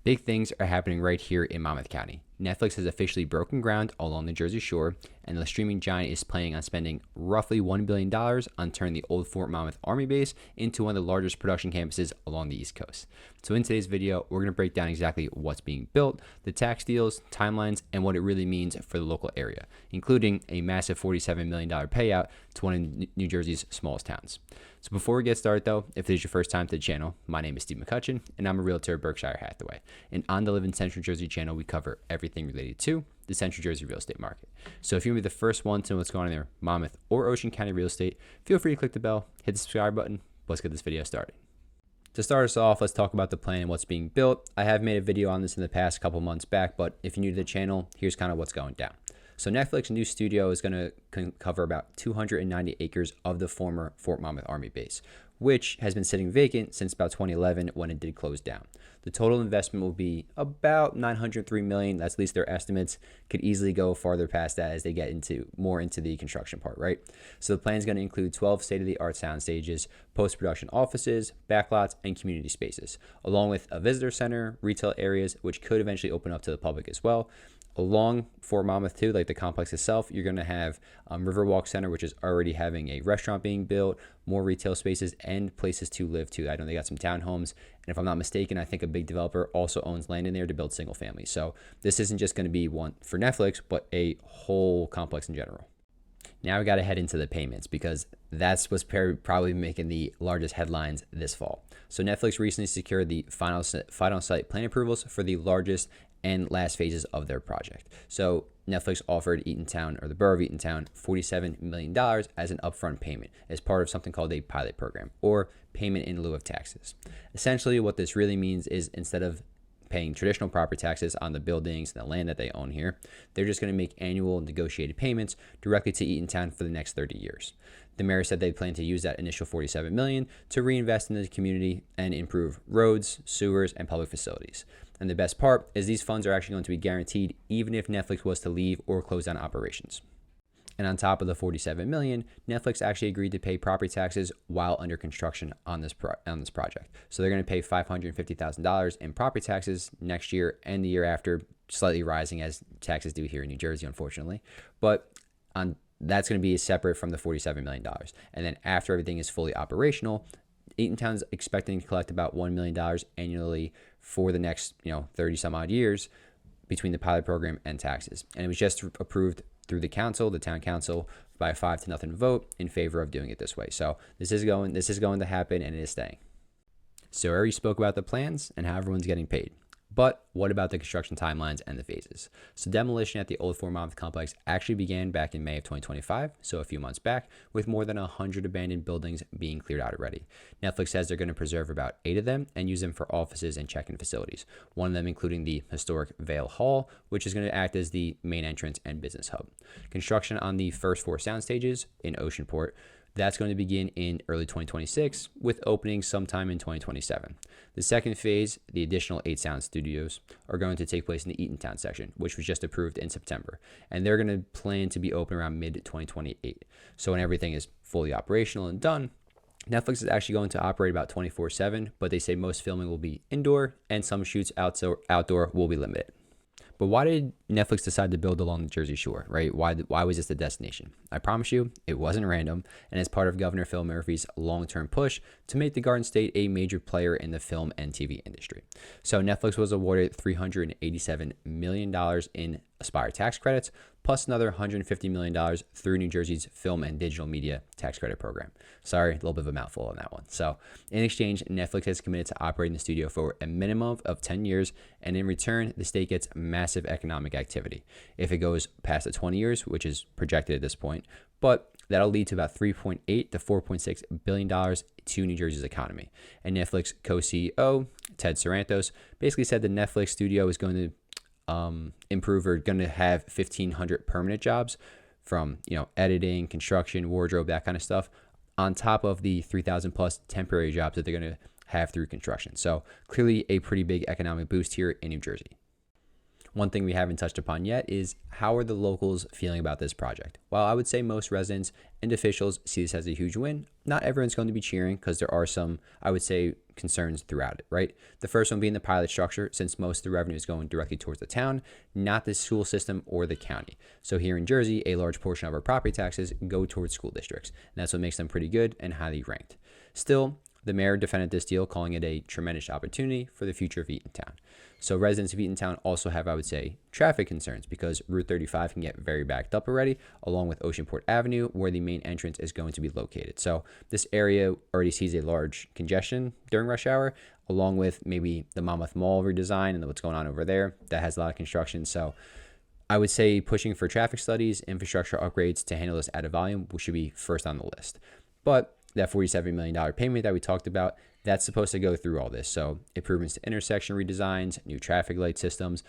Big things are happening right here in Monmouth County. Netflix has officially broken ground along the Jersey Shore, and the streaming giant is planning on spending roughly $1 billion on turning the old Fort Monmouth Army base into one of the largest production campuses along the East Coast. So in today's video, we're going to break down exactly what's being built, the tax deals, timelines, and what it really means for the local area, including a massive $47 million payout to one of New Jersey's smallest towns. So before we get started though, if this is your first time to the channel, my name is Steve McCutcheon, and I'm a realtor at Berkshire Hathaway. And on the Live in Central Jersey channel, we cover everything related to the Central Jersey real estate market. So if you want to be the first one to know what's going on in their Monmouth or Ocean County real estate, feel free to click the bell, hit the subscribe button. Let's get this video started. To start us off, let's talk about the plan and what's being built. I have made a video on this in the past couple months back, but if you're new to the channel, here's kind of what's going down. So Netflix's new studio is going to cover about 290 acres of the former Fort Monmouth Army base, which has been sitting vacant since about 2011 when it did close down. The total investment will be about $903 million. That's at least their estimates. Could easily go farther past that as they get more into the construction part, right? So the plan is going to include 12 state-of-the-art sound stages, post-production offices, backlots, and community spaces, along with a visitor center, retail areas, which could eventually open up to the public as well. Along Fort Monmouth too, like the complex itself, you're going to have Riverwalk Center, which is already having a restaurant being built, more retail spaces, and places to live too. I know they got some townhomes, and if I'm not mistaken, I think a big developer also owns land in there to build single family. So this isn't just going to be one for Netflix, but a whole complex in general. Now we got to head into the payments because that's what's probably making the largest headlines this fall. So Netflix recently secured the final site plan approvals for the largest and last phases of their project. So Netflix offered Eatontown, or the borough of Eatontown, $47 million as an upfront payment as part of something called a pilot program, or payment in lieu of taxes. Essentially, what this really means is instead of paying traditional property taxes on the buildings and the land that they own here, they're just going to make annual negotiated payments directly to Eatontown for the next 30 years. The mayor said they plan to use that initial $47 million to reinvest in the community and improve roads, sewers, and public facilities. And the best part is these funds are actually going to be guaranteed even if Netflix was to leave or close down operations. And on top of the $47 million, Netflix actually agreed to pay property taxes while under construction on this project. So they're going to pay $550,000 in property taxes next year and the year after, slightly rising as taxes do here in New Jersey, unfortunately. But that's going to be separate from the $47 million. And then after everything is fully operational, Eatontown's expecting to collect about $1 million annually for the next 30 some odd years between the pilot program and taxes. And it was just approved through the town council, by a 5-0 vote in favor of doing it this way. So this is going to happen, and it is staying. So I already spoke about the plans and how everyone's getting paid. But what about the construction timelines and the phases? So demolition at the old Fort Monmouth complex actually began back in May of 2025, so a few months back, with more than 100 abandoned buildings being cleared out already. Netflix says they're going to preserve about 8 of them and use them for offices and check-in facilities, one of them including the historic Vale Hall, which is going to act as the main entrance and business hub. Construction on the first 4 sound stages in Oceanport, that's going to begin in early 2026 with opening sometime in 2027. The second phase, the additional 8 sound studios, are going to take place in the Eatontown section, which was just approved in September. And they're going to plan to be open around mid-2028. So when everything is fully operational and done, Netflix is actually going to operate about 24/7, but they say most filming will be indoor and some shoots outdoor will be limited. But why did Netflix decide to build along the Jersey Shore, right? Why was this the destination? I promise you, it wasn't random, and it's part of Governor Phil Murphy's long-term push to make the Garden State a major player in the film and TV industry. So Netflix was awarded $387 million in Aspire tax credits, plus another $150 million through New Jersey's Film and Digital Media Tax Credit Program. Sorry, a little bit of a mouthful on that one. So in exchange, Netflix has committed to operating the studio for a minimum of 10 years, and in return, the state gets massive economic activity. If it goes past the 20 years, which is projected at this point, but that'll lead to about $3.8 to $4.6 billion to New Jersey's economy. And Netflix co-CEO Ted Sarandos basically said the Netflix studio is going to improve, or going to have 1,500 permanent jobs from editing, construction, wardrobe, that kind of stuff, on top of the 3,000 plus temporary jobs that they're going to have through construction. So clearly a pretty big economic boost here in New Jersey. One thing we haven't touched upon yet is how are the locals feeling about this project? While I would say most residents and officials see this as a huge win, not everyone's going to be cheering because there are some, I would say, concerns throughout it, right? The first one being the pilot structure, since most of the revenue is going directly towards the town, not the school system or the county. So here in Jersey, a large portion of our property taxes go towards school districts, and that's what makes them pretty good and highly ranked. Still, the mayor defended this deal, calling it a tremendous opportunity for the future of Eatontown. So residents of Eatontown also have, I would say, traffic concerns because Route 35 can get very backed up already, along with Oceanport Avenue, where the main entrance is going to be located. So this area already sees a large congestion during rush hour, along with maybe the Monmouth Mall redesign and what's going on over there. That has a lot of construction. So I would say pushing for traffic studies, infrastructure upgrades to handle this added volume should be first on the list. But that $47 million payment that we talked about, that's supposed to go through all this. So improvements to intersection redesigns, new traffic light systems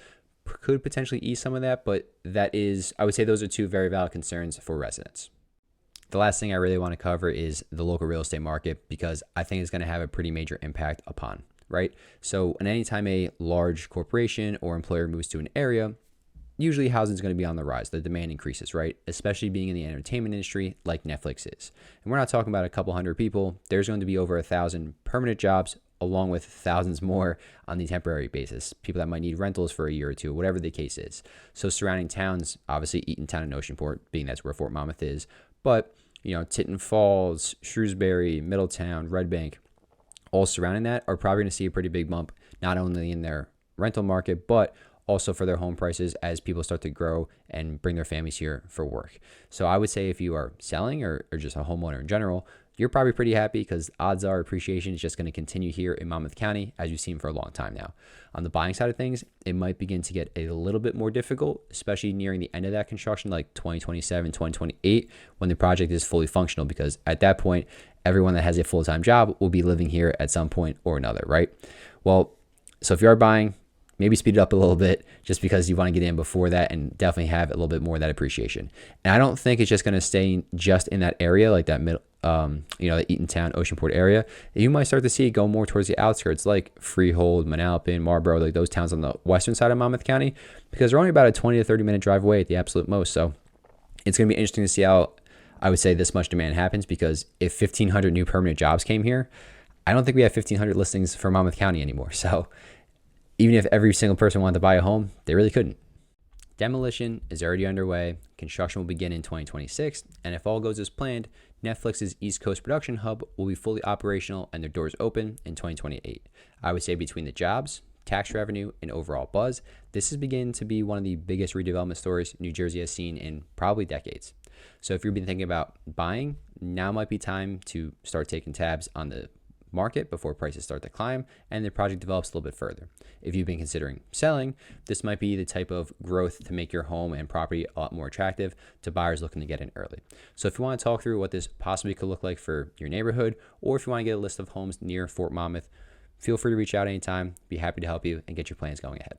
could potentially ease some of that, but that is, I would say those are two very valid concerns for residents. The last thing I really want to cover is the local real estate market, because I think it's going to have a pretty major impact upon, right? So anytime a large corporation or employer moves to an area, usually housing is going to be on the rise. The demand increases, right? Especially being in the entertainment industry like Netflix is. And we're not talking about a couple hundred people. There's going to be over 1,000 permanent jobs, along with thousands more on the temporary basis. People that might need rentals for a year or two, whatever the case is. So surrounding towns, obviously Eatontown and Oceanport, being that's where Fort Monmouth is. But, Tinton Falls, Shrewsbury, Middletown, Red Bank, all surrounding that are probably going to see a pretty big bump, not only in their rental market, but also for their home prices as people start to grow and bring their families here for work. So I would say if you are selling or just a homeowner in general, you're probably pretty happy because odds are appreciation is just going to continue here in Monmouth County as you've seen for a long time now. On the buying side of things, it might begin to get a little bit more difficult, especially nearing the end of that construction, like 2027, 2028, when the project is fully functional, because at that point, everyone that has a full-time job will be living here at some point or another, right? Well, so if you are buying, maybe speed it up a little bit just because you want to get in before that and definitely have a little bit more of that appreciation. And I don't think it's just going to stay just in that area, like that middle, the Eatontown, Oceanport area. You might start to see it go more towards the outskirts, like Freehold, Manalapan, Marlboro, like those towns on the western side of Monmouth County, because they're only about a 20 to 30 minute drive away at the absolute most. So it's going to be interesting to see how, I would say, this much demand happens, because if 1,500 new permanent jobs came here, I don't think we have 1,500 listings for Monmouth County anymore. So even if every single person wanted to buy a home, they really couldn't. Demolition is already underway. Construction will begin in 2026. And if all goes as planned, Netflix's East Coast production hub will be fully operational and their doors open in 2028. I would say between the jobs, tax revenue, and overall buzz, this is beginning to be one of the biggest redevelopment stories New Jersey has seen in probably decades. So if you've been thinking about buying, now might be time to start taking tabs on the market before prices start to climb and the project develops a little bit further. If you've been considering selling, this might be the type of growth to make your home and property a lot more attractive to buyers looking to get in early. So if you want to talk through what this possibly could look like for your neighborhood, or if you want to get a list of homes near Fort Monmouth, feel free to reach out anytime. Be happy to help you and get your plans going ahead.